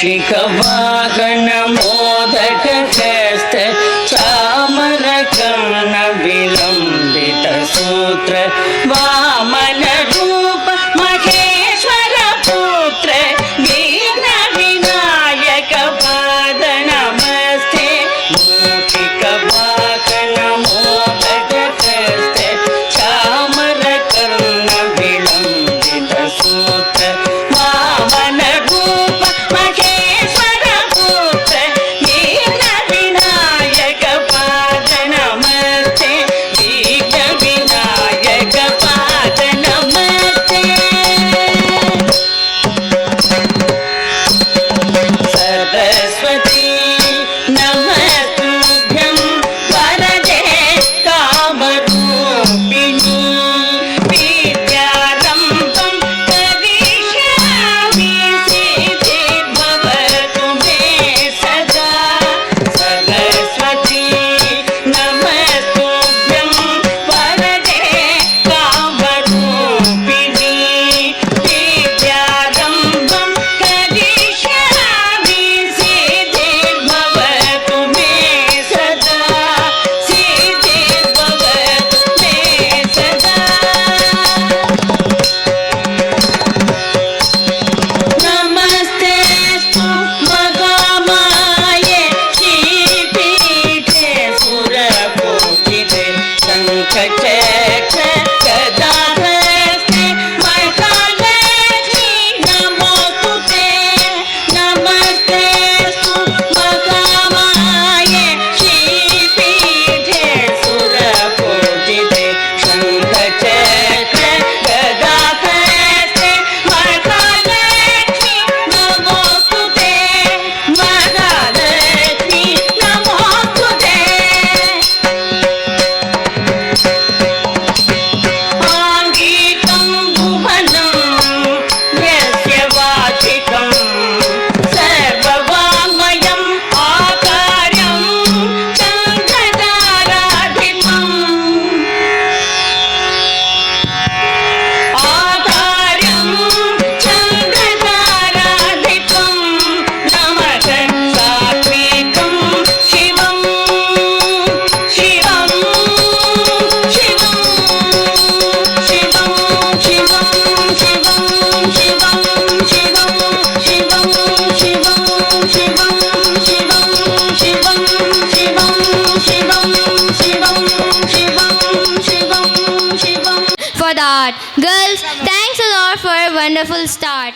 मूषिकवाहन मोदकहस्त चामरकर्ण विलम्बित सूत्र वामन रूप महेश्वर पुत्र दीन विनायक पाद नमस्ते मूषिकवाहन मोदकहस्त चामरकर्ण विलम्बित सूत्र वामन रूप महेश्वर पुत्र दीन विनायक पाद नमस्ते दीन विनायक पाद नमस्ते सरस्वती नमस्तुभ्यं वरदे कामरूपिणी विद्यारम्भं करिष्यामि सिद्धिर्भवतु मे सदा सरस्वती नमस्तुभ्यं वरदे कामरूपिणी विद्यारम्भं करिष्यामि सिद्धिर्भवतु मे सदा सिद्धिर्भवतु मे सदा नमस्तेऽस्तु महामाये श्रीपीठे सुरपूजिते शङ्खचक्र गदाहस्ते महालक्ष्मी नमोस्तुते नमस्तेऽस्तु महामाये श्रीपीठे सुरपूजिते शङ्खचक्र गदाहस्ते महालक्ष्मी नमोस्तुते महालक्ष्मी नमोस्तुते आङ्गिकं भुवनं यस्य वाचिकं सर्ववाङ्मयम् आकार्यं चन्द्रताराधिपम् आकार्यं चन्द्रताराधिपं नमः सात्विकं शिवं शिवं शिवं शिवं शिवं शिवं शिवं शिवं शिवं शिवं शिवं शिवं शिवं शिवं शिवं शिवं शिवं शिवं शिवं for that. Girls, thanks a lot for a wonderful start.